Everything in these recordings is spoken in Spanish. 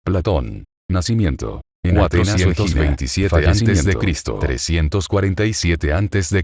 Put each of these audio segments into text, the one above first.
Platón. Nacimiento. En Atenas 427 a.C. 347 a.C.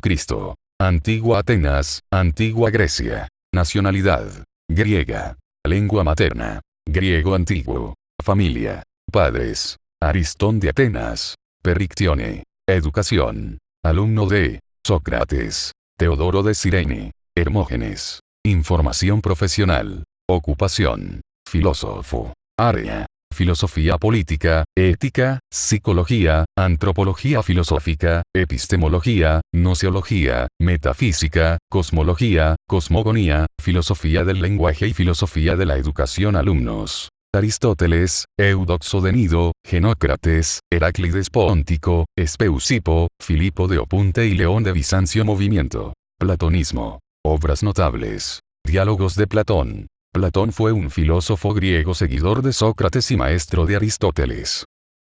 Antigua Atenas, Antigua Grecia. Nacionalidad. Griega. Lengua materna. Griego antiguo. Familia. Padres. Aristón de Atenas. Perictione. Educación. Alumno de Sócrates. Teodoro de Cirene. Hermógenes. Información profesional. Ocupación. Filósofo. Área. Filosofía política, ética, psicología, antropología filosófica, epistemología, gnoseología, metafísica, cosmología, cosmogonía, filosofía del lenguaje y filosofía de la educación. Alumnos. Aristóteles, Eudoxo de Nido, Genócrates, Heráclides Póntico, Espeusipo, Filipo de Opunte y León de Bizancio. Movimiento. Platonismo. Obras notables. Diálogos de Platón. Platón fue un filósofo griego seguidor de Sócrates y maestro de Aristóteles.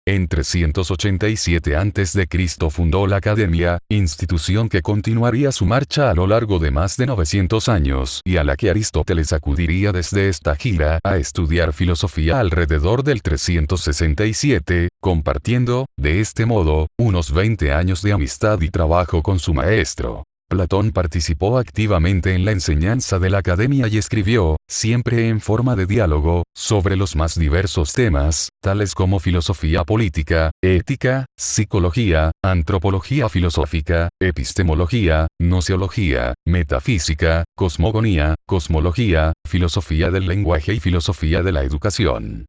En 387 a.C. fundó la Academia, institución que continuaría su marcha a lo largo de más de 900 años y a la que Aristóteles acudiría desde esta gira a estudiar filosofía alrededor del 367, compartiendo, de este modo, unos 20 años de amistad y trabajo con su maestro. Platón participó activamente en la enseñanza de la Academia y escribió, siempre en forma de diálogo, sobre los más diversos temas, tales como filosofía política, ética, psicología, antropología filosófica, epistemología, gnoseología, metafísica, cosmogonía, cosmología, filosofía del lenguaje y filosofía de la educación.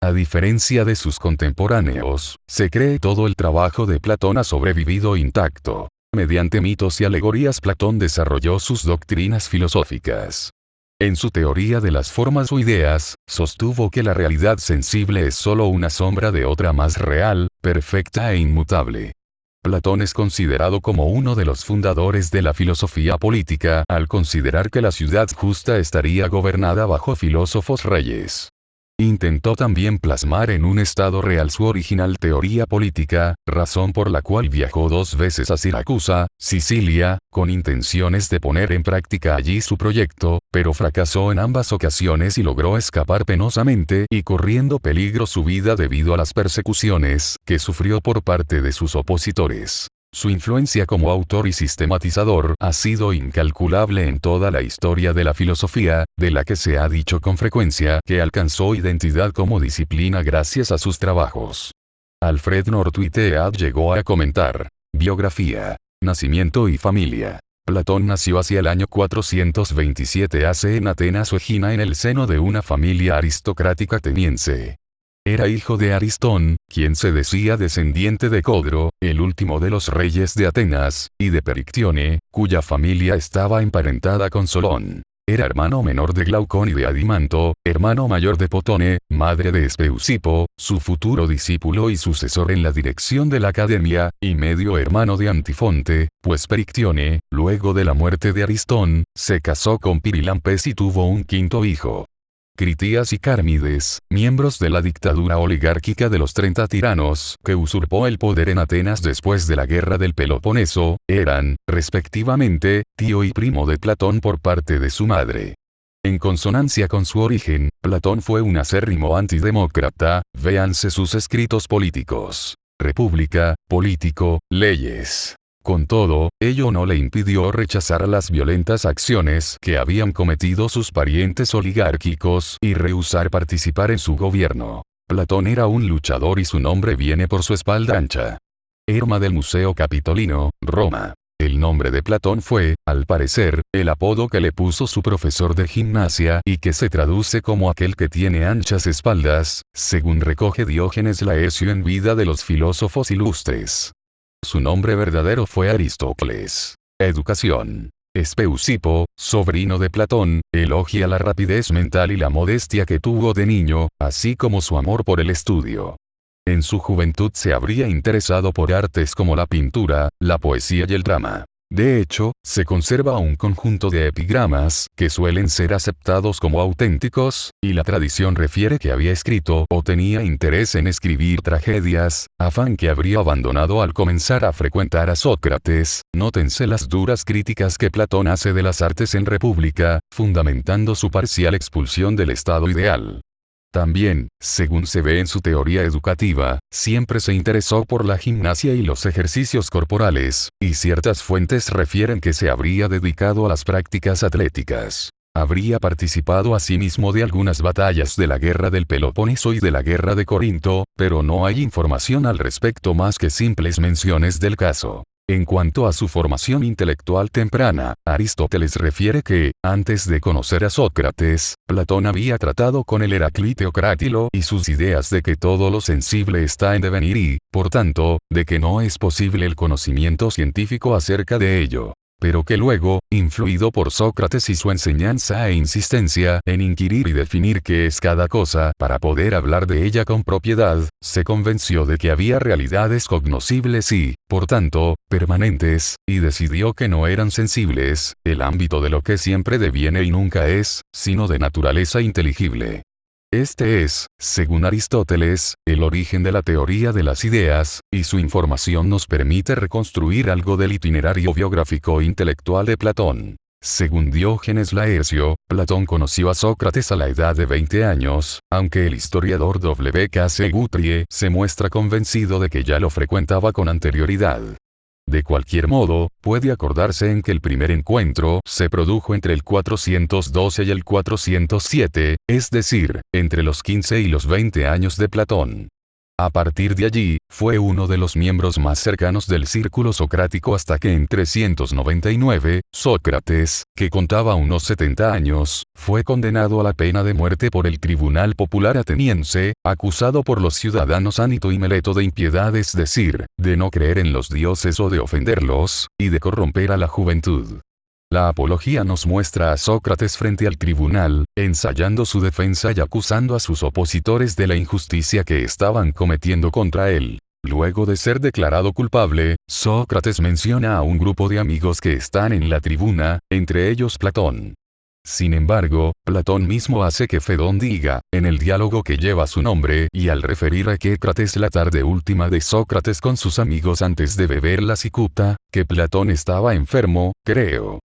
A diferencia de sus contemporáneos, se cree todo el trabajo de Platón ha sobrevivido intacto. Mediante mitos y alegorías Platón desarrolló sus doctrinas filosóficas. En su teoría de las formas o ideas, sostuvo que la realidad sensible es sólo una sombra de otra más real, perfecta e inmutable. Platón es considerado como uno de los fundadores de la filosofía política al considerar que la ciudad justa estaría gobernada bajo filósofos reyes. Intentó también plasmar en un estado real su original teoría política, razón por la cual viajó 2 veces a Siracusa, Sicilia, con intenciones de poner en práctica allí su proyecto, pero fracasó en ambas ocasiones y logró escapar penosamente y corriendo peligro su vida debido a las persecuciones que sufrió por parte de sus opositores. Su influencia como autor y sistematizador ha sido incalculable en toda la historia de la filosofía, de la que se ha dicho con frecuencia que alcanzó identidad como disciplina gracias a sus trabajos. Alfred Northwhitehead llegó a comentar. Biografía. Nacimiento y familia. Platón nació hacia el año 427 AC en Atenas o Egina en el seno de una familia aristocrática ateniense. Era hijo de Aristón, quien se decía descendiente de Codro, el último de los reyes de Atenas, y de Perictione, cuya familia estaba emparentada con Solón. Era hermano menor de Glaucón y de Adimanto, hermano mayor de Potone, madre de Espeusipo, su futuro discípulo y sucesor en la dirección de la Academia, y medio hermano de Antifonte, pues Perictione, luego de la muerte de Aristón, se casó con Pirilampes y tuvo un quinto hijo. Critías y Cármides, miembros de la dictadura oligárquica de los 30 tiranos que usurpó el poder en Atenas después de la guerra del Peloponeso, eran, respectivamente, tío y primo de Platón por parte de su madre. En consonancia con su origen, Platón fue un acérrimo antidemócrata, véanse sus escritos políticos. República, Político, Leyes. Con todo, ello no le impidió rechazar las violentas acciones que habían cometido sus parientes oligárquicos y rehusar participar en su gobierno. Platón era un luchador y su nombre viene por su espalda ancha. Herma del Museo Capitolino, Roma. El nombre de Platón fue, al parecer, el apodo que le puso su profesor de gimnasia y que se traduce como aquel que tiene anchas espaldas, según recoge Diógenes Laercio en Vida de los filósofos ilustres. Su nombre verdadero fue Aristócles. Educación. Espeusipo, sobrino de Platón, elogia la rapidez mental y la modestia que tuvo de niño, así como su amor por el estudio. En su juventud se habría interesado por artes como la pintura, la poesía y el drama. De hecho, se conserva un conjunto de epigramas que suelen ser aceptados como auténticos, y la tradición refiere que había escrito o tenía interés en escribir tragedias, afán que habría abandonado al comenzar a frecuentar a Sócrates. Nótense las duras críticas que Platón hace de las artes en República, fundamentando su parcial expulsión del estado ideal. También, según se ve en su teoría educativa, siempre se interesó por la gimnasia y los ejercicios corporales, y ciertas fuentes refieren que se habría dedicado a las prácticas atléticas. Habría participado asimismo de algunas batallas de la guerra del Peloponeso y de la guerra de Corinto, pero no hay información al respecto más que simples menciones del caso. En cuanto a su formación intelectual temprana, Aristóteles refiere que, antes de conocer a Sócrates, Platón había tratado con el Heraclíteo Crátilo y sus ideas de que todo lo sensible está en devenir y, por tanto, de que no es posible el conocimiento científico acerca de ello. Pero que luego, influido por Sócrates y su enseñanza e insistencia en inquirir y definir qué es cada cosa para poder hablar de ella con propiedad, se convenció de que había realidades cognoscibles y, por tanto, permanentes, y decidió que no eran sensibles, el ámbito de lo que siempre deviene y nunca es, sino de naturaleza inteligible. Este es, según Aristóteles, el origen de la teoría de las ideas, y su información nos permite reconstruir algo del itinerario biográfico e intelectual de Platón. Según Diógenes Laercio, Platón conoció a Sócrates a la edad de 20 años, aunque el historiador W.K.C. Guthrie se muestra convencido de que ya lo frecuentaba con anterioridad. De cualquier modo, puede acordarse en que el primer encuentro se produjo entre el 412 y el 407, es decir, entre los 15 y los 20 años de Platón. A partir de allí, fue uno de los miembros más cercanos del círculo socrático hasta que en 399, Sócrates, que contaba unos 70 años, fue condenado a la pena de muerte por el tribunal popular ateniense, acusado por los ciudadanos Anito y Meleto de impiedad, es decir, de no creer en los dioses o de ofenderlos, y de corromper a la juventud. La apología nos muestra a Sócrates frente al tribunal, ensayando su defensa y acusando a sus opositores de la injusticia que estaban cometiendo contra él. Luego de ser declarado culpable, Sócrates menciona a un grupo de amigos que están en la tribuna, entre ellos Platón. Sin embargo, Platón mismo hace que Fedón diga, en el diálogo que lleva su nombre y al referir a Quécrates la tarde última de Sócrates con sus amigos antes de beber la cicuta, que Platón estaba enfermo, creo.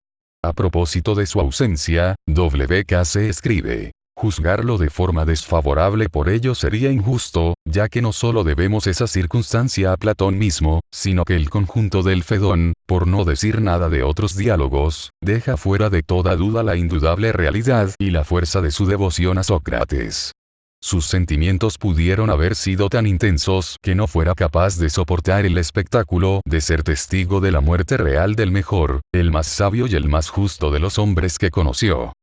A propósito de su ausencia, W.K.C. escribe: juzgarlo de forma desfavorable por ello sería injusto, ya que no solo debemos esa circunstancia a Platón mismo, sino que el conjunto del Fedón, por no decir nada de otros diálogos, deja fuera de toda duda la indudable realidad y la fuerza de su devoción a Sócrates. Sus sentimientos pudieron haber sido tan intensos que no fuera capaz de soportar el espectáculo de ser testigo de la muerte real del mejor, el más sabio y el más justo de los hombres que conoció.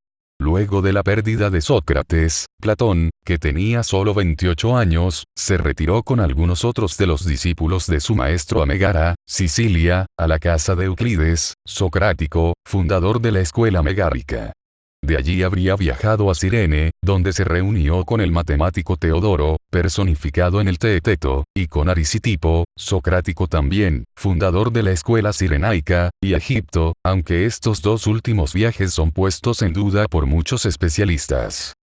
Luego de la pérdida de Sócrates, Platón, que tenía solo 28 años, se retiró con algunos otros de los discípulos de su maestro a Megara, Sicilia, a la casa de Euclides, socrático, fundador de la escuela megárica. De allí habría viajado a Cirene, donde se reunió con el matemático Teodoro, personificado en el Teeteto, y con Arisitipo, socrático también, fundador de la escuela cirenaica, y a Egipto, aunque estos dos últimos viajes son puestos en duda por muchos especialistas.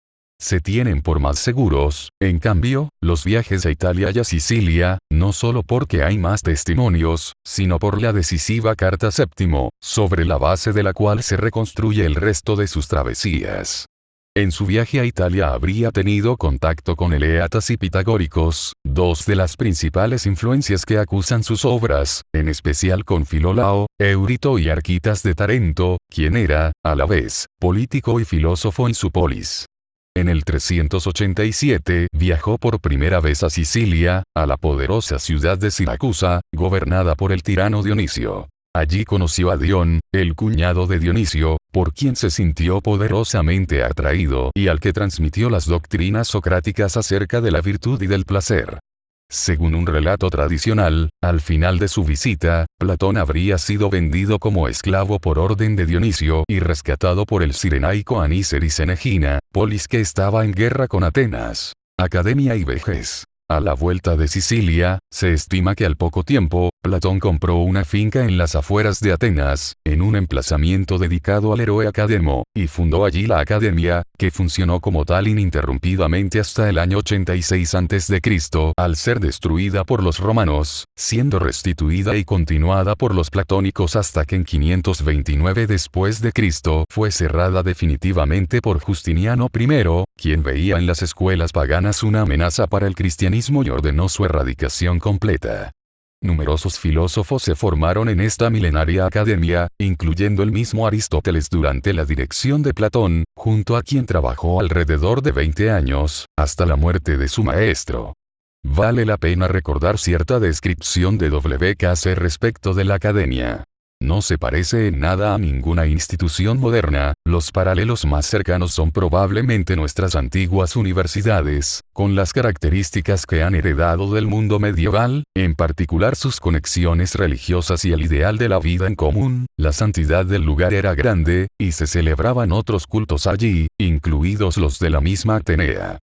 Se tienen por más seguros, en cambio, los viajes a Italia y a Sicilia, no solo porque hay más testimonios, sino por la decisiva carta Séptimo, sobre la base de la cual se reconstruye el resto de sus travesías. En su viaje a Italia habría tenido contacto con eleatas y pitagóricos, dos de las principales influencias que acusan sus obras, en especial con Filolao, Eurito y Arquitas de Tarento, quien era, a la vez, político y filósofo en su polis. En el 387 viajó por primera vez a Sicilia, a la poderosa ciudad de Siracusa, gobernada por el tirano Dionisio. Allí conoció a Dión, el cuñado de Dionisio, por quien se sintió poderosamente atraído y al que transmitió las doctrinas socráticas acerca de la virtud y del placer. Según un relato tradicional, al final de su visita, Platón habría sido vendido como esclavo por orden de Dionisio y rescatado por el cirenaico Aníceris en Egina, polis que estaba en guerra con Atenas. Academia y vejez. A la vuelta de Sicilia, se estima que al poco tiempo, Platón compró una finca en las afueras de Atenas, en un emplazamiento dedicado al héroe Academo, y fundó allí la academia, que funcionó como tal ininterrumpidamente hasta el año 86 a.C., al ser destruida por los romanos, siendo restituida y continuada por los platónicos hasta que en 529 después de Cristo fue cerrada definitivamente por Justiniano I, quien veía en las escuelas paganas una amenaza para el cristianismo y ordenó su erradicación completa. Numerosos filósofos se formaron en esta milenaria academia, incluyendo el mismo Aristóteles durante la dirección de Platón, junto a quien trabajó alrededor de 20 años, hasta la muerte de su maestro. Vale la pena recordar cierta descripción de W.K.C. respecto de la academia. No se parece en nada a ninguna institución moderna, los paralelos más cercanos son probablemente nuestras antiguas universidades, con las características que han heredado del mundo medieval, en particular sus conexiones religiosas y el ideal de la vida en común. La santidad del lugar era grande, y se celebraban otros cultos allí, incluidos los de la misma Atenea.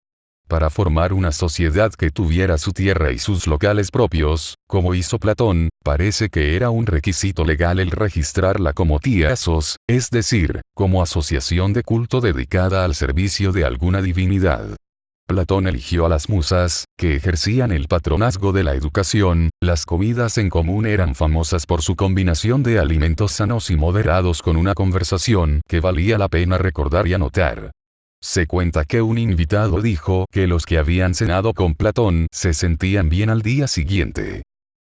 Para formar una sociedad que tuviera su tierra y sus locales propios, como hizo Platón, parece que era un requisito legal el registrarla como tiasos, es decir, como asociación de culto dedicada al servicio de alguna divinidad. Platón eligió a las musas, que ejercían el patronazgo de la educación. Las comidas en común eran famosas por su combinación de alimentos sanos y moderados con una conversación que valía la pena recordar y anotar. Se cuenta que un invitado dijo que los que habían cenado con Platón se sentían bien al día siguiente.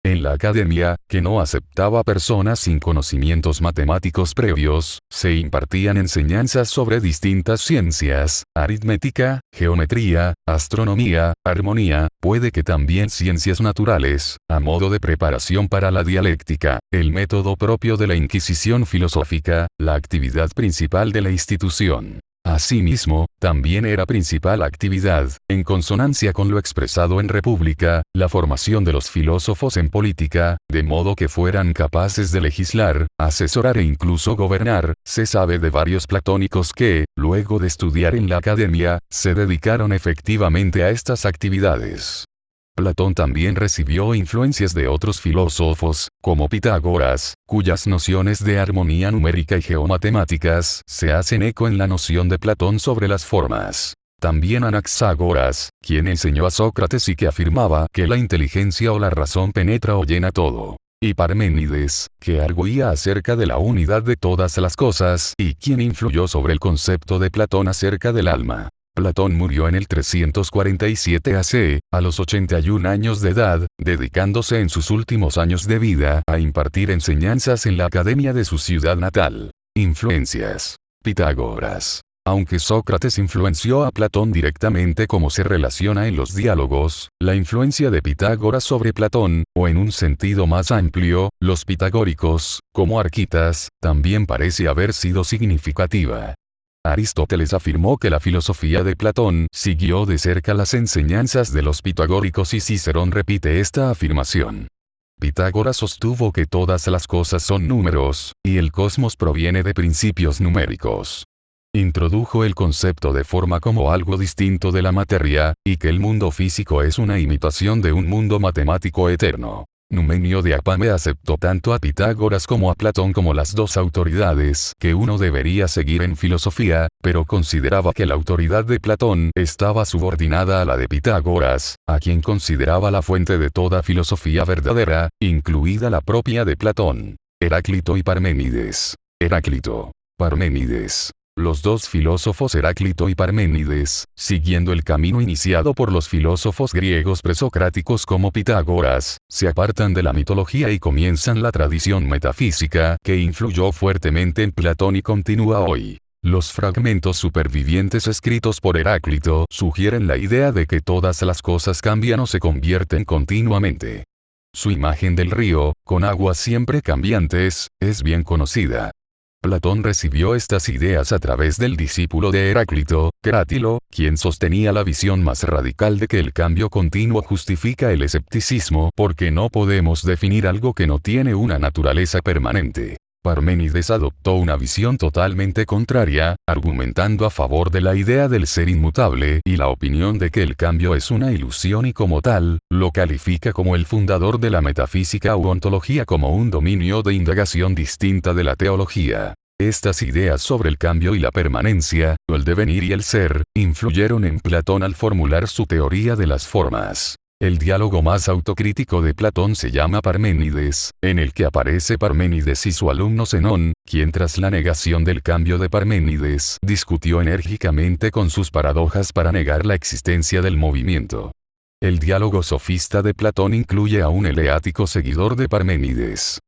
En la academia, que no aceptaba personas sin conocimientos matemáticos previos, se impartían enseñanzas sobre distintas ciencias, aritmética, geometría, astronomía, armonía, puede que también ciencias naturales, a modo de preparación para la dialéctica, el método propio de la Inquisición filosófica, la actividad principal de la institución. Asimismo, también era principal actividad, en consonancia con lo expresado en República, la formación de los filósofos en política, de modo que fueran capaces de legislar, asesorar e incluso gobernar. Se sabe de varios platónicos que, luego de estudiar en la academia, se dedicaron efectivamente a estas actividades. Platón también recibió influencias de otros filósofos, como Pitágoras, cuyas nociones de armonía numérica y geomatemáticas se hacen eco en la noción de Platón sobre las formas. También Anaxágoras, quien enseñó a Sócrates y que afirmaba que la inteligencia o la razón penetra o llena todo. Y Parménides, que arguía acerca de la unidad de todas las cosas y quien influyó sobre el concepto de Platón acerca del alma. Platón murió en el 347 AC, a los 81 años de edad, dedicándose en sus últimos años de vida a impartir enseñanzas en la academia de su ciudad natal. Influencias. Pitágoras. Aunque Sócrates influenció a Platón directamente como se relaciona en los diálogos, la influencia de Pitágoras sobre Platón, o en un sentido más amplio, los pitagóricos, como Arquitas, también parece haber sido significativa. Aristóteles afirmó que la filosofía de Platón siguió de cerca las enseñanzas de los pitagóricos y Cicerón repite esta afirmación. Pitágoras sostuvo que todas las cosas son números, y el cosmos proviene de principios numéricos. Introdujo el concepto de forma como algo distinto de la materia, y que el mundo físico es una imitación de un mundo matemático eterno. Numenio de Apame aceptó tanto a Pitágoras como a Platón como las dos autoridades que uno debería seguir en filosofía, pero consideraba que la autoridad de Platón estaba subordinada a la de Pitágoras, a quien consideraba la fuente de toda filosofía verdadera, incluida la propia de Platón. Heráclito y Parménides. Heráclito. Parménides. Los dos filósofos Heráclito y Parménides, siguiendo el camino iniciado por los filósofos griegos presocráticos como Pitágoras, se apartan de la mitología y comienzan la tradición metafísica que influyó fuertemente en Platón y continúa hoy. Los fragmentos supervivientes escritos por Heráclito sugieren la idea de que todas las cosas cambian o se convierten continuamente. Su imagen del río, con aguas siempre cambiantes, es bien conocida. Platón recibió estas ideas a través del discípulo de Heráclito, Crátilo, quien sostenía la visión más radical de que el cambio continuo justifica el escepticismo porque no podemos definir algo que no tiene una naturaleza permanente. Parménides adoptó una visión totalmente contraria, argumentando a favor de la idea del ser inmutable y la opinión de que el cambio es una ilusión y como tal, lo califica como el fundador de la metafísica u ontología como un dominio de indagación distinta de la teología. Estas ideas sobre el cambio y la permanencia, o el devenir y el ser, influyeron en Platón al formular su teoría de las formas. El diálogo más autocrítico de Platón se llama Parménides, en el que aparece Parménides y su alumno Zenón, quien tras la negación del cambio de Parménides discutió enérgicamente con sus paradojas para negar la existencia del movimiento. El diálogo sofista de Platón incluye a un eleático seguidor de Parménides.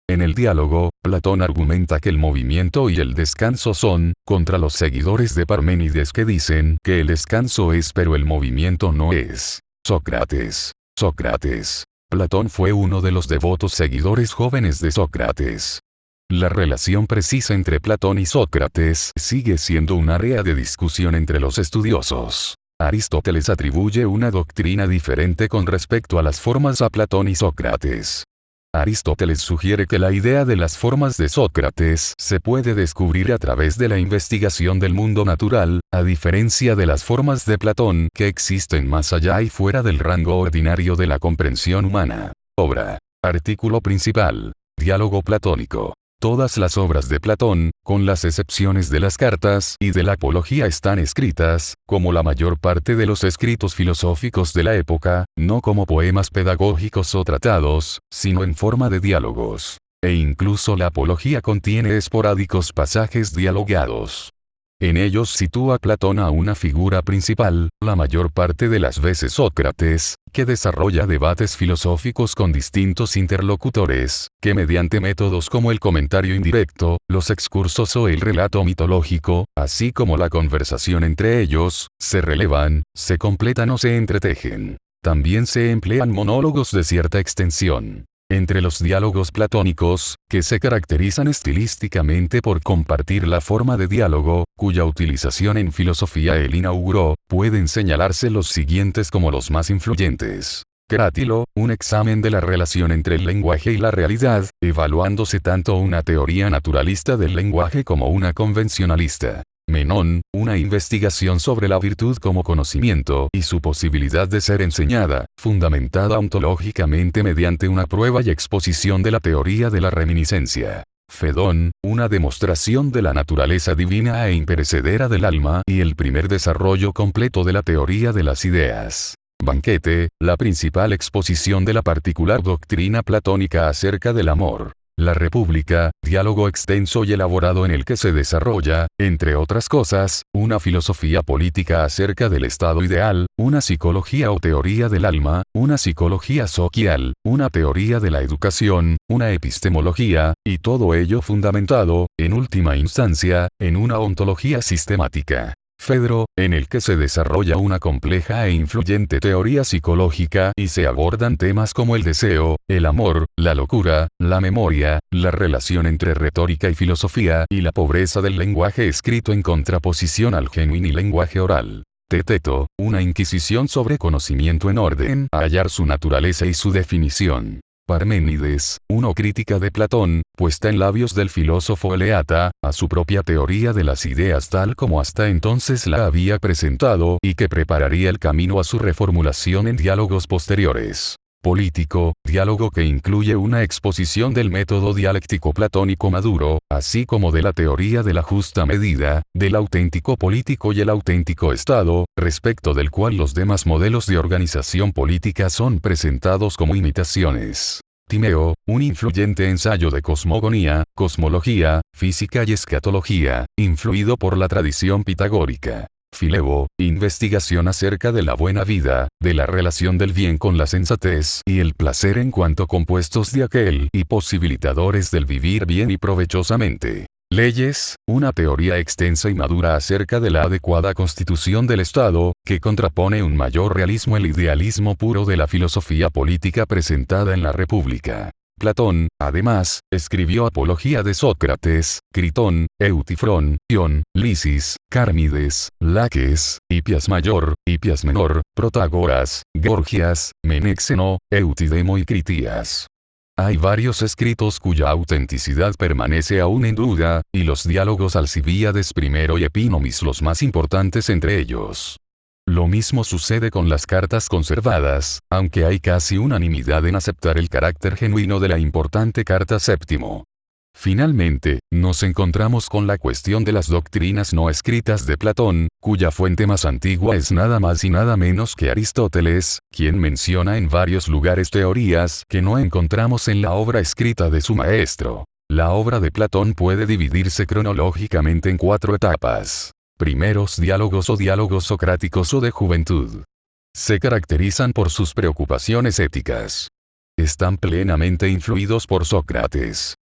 En el diálogo, Platón argumenta que el movimiento y el descanso son, contra los seguidores de Parménides que dicen que el descanso es pero el movimiento no es. Sócrates. Platón fue uno de los devotos seguidores jóvenes de Sócrates. La relación precisa entre Platón y Sócrates sigue siendo un área de discusión entre los estudiosos. Aristóteles atribuye una doctrina diferente con respecto a las formas a Platón y Sócrates. Aristóteles sugiere que la idea de las formas de Sócrates se puede descubrir a través de la investigación del mundo natural, a diferencia de las formas de Platón que existen más allá y fuera del rango ordinario de la comprensión humana. Obra. Artículo principal. Diálogo platónico. Todas las obras de Platón, con las excepciones de las cartas y de la apología, están escritas, como la mayor parte de los escritos filosóficos de la época, no como poemas pedagógicos o tratados, sino en forma de diálogos. E incluso la apología contiene esporádicos pasajes dialogados. En ellos sitúa Platón a una figura principal, la mayor parte de las veces Sócrates, que desarrolla debates filosóficos con distintos interlocutores, que mediante métodos como el comentario indirecto, los excursos o el relato mitológico, así como la conversación entre ellos, se relevan, se completan o se entretejen. También se emplean monólogos de cierta extensión. Entre los diálogos platónicos, que se caracterizan estilísticamente por compartir la forma de diálogo, cuya utilización en filosofía él inauguró, pueden señalarse los siguientes como los más influyentes. Crátilo, un examen de la relación entre el lenguaje y la realidad, evaluándose tanto una teoría naturalista del lenguaje como una convencionalista. Menón, una investigación sobre la virtud como conocimiento y su posibilidad de ser enseñada, fundamentada ontológicamente mediante una prueba y exposición de la teoría de la reminiscencia. Fedón, una demostración de la naturaleza divina e imperecedera del alma y el primer desarrollo completo de la teoría de las ideas. Banquete, la principal exposición de la particular doctrina platónica acerca del amor. La República, diálogo extenso y elaborado en el que se desarrolla, entre otras cosas, una filosofía política acerca del estado ideal, una psicología o teoría del alma, una psicología social, una teoría de la educación, una epistemología, y todo ello fundamentado, en última instancia, en una ontología sistemática. Fedro, en el que se desarrolla una compleja e influyente teoría psicológica y se abordan temas como el deseo, el amor, la locura, la memoria, la relación entre retórica y filosofía y la pobreza del lenguaje escrito en contraposición al genuino lenguaje oral. Teteto, una inquisición sobre conocimiento en orden a hallar su naturaleza y su definición. Parménides, una crítica de Platón, puesta en labios del filósofo eleata, a su propia teoría de las ideas tal como hasta entonces la había presentado y que prepararía el camino a su reformulación en diálogos posteriores. Político, diálogo que incluye una exposición del método dialéctico platónico maduro, así como de la teoría de la justa medida, del auténtico político y el auténtico Estado, respecto del cual los demás modelos de organización política son presentados como imitaciones. Timeo, un influyente ensayo de cosmogonía, cosmología, física y escatología, influido por la tradición pitagórica. Filebo, investigación acerca de la buena vida, de la relación del bien con la sensatez y el placer en cuanto compuestos de aquel y posibilitadores del vivir bien y provechosamente. Leyes, una teoría extensa y madura acerca de la adecuada constitución del Estado, que contrapone un mayor realismo al idealismo puro de la filosofía política presentada en la República. Platón, además, escribió Apología de Sócrates, Critón, Eutifrón, Ión, Lisis, Cármides, Laques, Hipias Mayor, Hipias Menor, Protágoras, Gorgias, Menexeno, Eutidemo y Critías. Hay varios escritos cuya autenticidad permanece aún en duda, y los diálogos Alcibíades I y Epínomis los más importantes entre ellos. Lo mismo sucede con las cartas conservadas, aunque hay casi unanimidad en aceptar el carácter genuino de la importante carta VII. Finalmente, nos encontramos con la cuestión de las doctrinas no escritas de Platón, cuya fuente más antigua es nada más y nada menos que Aristóteles, quien menciona en varios lugares teorías que no encontramos en la obra escrita de su maestro. La obra de Platón puede dividirse cronológicamente en 4 etapas. Primeros diálogos o diálogos socráticos o de juventud. Se caracterizan por sus preocupaciones éticas. Están plenamente influidos por Sócrates.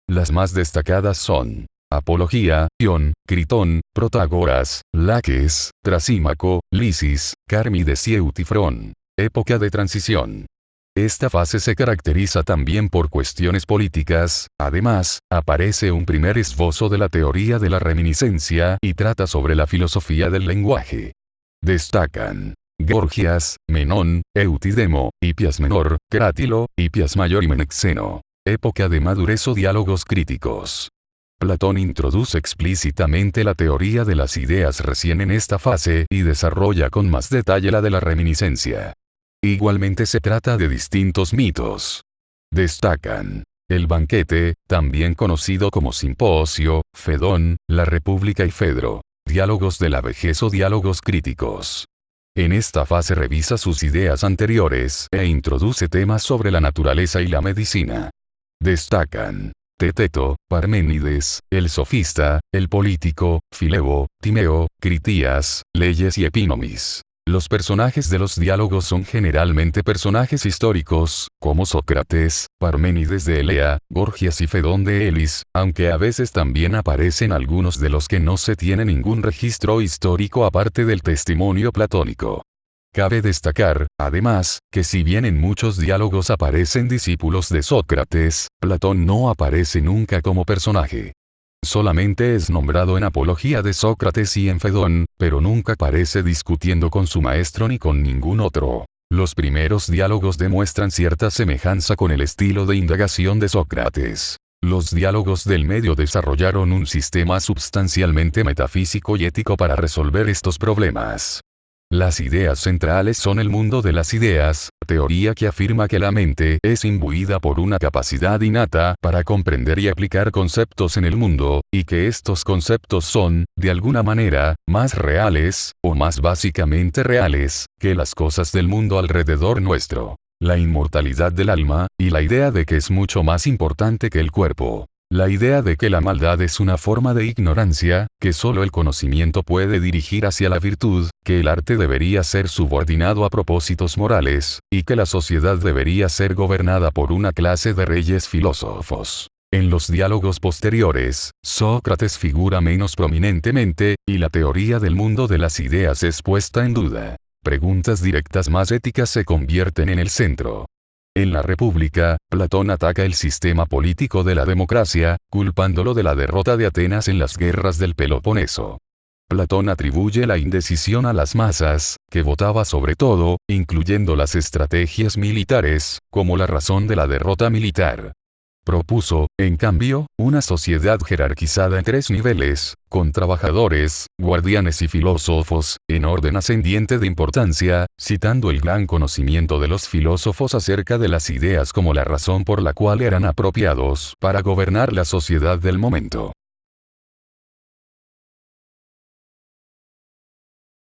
Las más destacadas son Apología, Ion, Critón, Protágoras, Laques, Trasímaco, Lisis, Cármides y Eutifrón. Época de transición. Esta fase se caracteriza también por cuestiones políticas, además, aparece un primer esbozo de la teoría de la reminiscencia y trata sobre la filosofía del lenguaje. Destacan Gorgias, Menón, Eutidemo, Hipias Menor, Crátilo, Hipias Mayor y Menexeno. Época de madurez o diálogos críticos. Platón introduce explícitamente la teoría de las ideas recién en esta fase y desarrolla con más detalle la de la reminiscencia. Igualmente se trata de distintos mitos. Destacan el banquete, también conocido como simposio, Fedón, la República y Fedro. Diálogos de la vejez o diálogos críticos. En esta fase revisa sus ideas anteriores e introduce temas sobre la naturaleza y la medicina. Destacan Teteto, Parménides, el sofista, el político, Filebo, Timeo, Critías, Leyes y Epínomis. Los personajes de los diálogos son generalmente personajes históricos, como Sócrates, Parménides de Elea, Gorgias y Fedón de Elis, aunque a veces también aparecen algunos de los que no se tiene ningún registro histórico aparte del testimonio platónico. Cabe destacar, además, que si bien en muchos diálogos aparecen discípulos de Sócrates, Platón no aparece nunca como personaje. Solamente es nombrado en Apología de Sócrates y en Fedón, pero nunca aparece discutiendo con su maestro ni con ningún otro. Los primeros diálogos demuestran cierta semejanza con el estilo de indagación de Sócrates. Los diálogos del medio desarrollaron un sistema substancialmente metafísico y ético para resolver estos problemas. Las ideas centrales son el mundo de las ideas, teoría que afirma que la mente es imbuida por una capacidad innata para comprender y aplicar conceptos en el mundo, y que estos conceptos son, de alguna manera, más reales, o más básicamente reales, que las cosas del mundo alrededor nuestro. La inmortalidad del alma, y la idea de que es mucho más importante que el cuerpo. La idea de que la maldad es una forma de ignorancia, que solo el conocimiento puede dirigir hacia la virtud, que el arte debería ser subordinado a propósitos morales, y que la sociedad debería ser gobernada por una clase de reyes filósofos. En los diálogos posteriores, Sócrates figura menos prominentemente, y la teoría del mundo de las ideas es puesta en duda. Preguntas directas más éticas se convierten en el centro. En la República, Platón ataca el sistema político de la democracia, culpándolo de la derrota de Atenas en las guerras del Peloponeso. Platón atribuye la indecisión a las masas, que votaba sobre todo, incluyendo las estrategias militares, como la razón de la derrota militar. Propuso, en cambio, una sociedad jerarquizada en 3 niveles, con trabajadores, guardianes y filósofos, en orden ascendiente de importancia, citando el gran conocimiento de los filósofos acerca de las ideas como la razón por la cual eran apropiados para gobernar la sociedad del momento.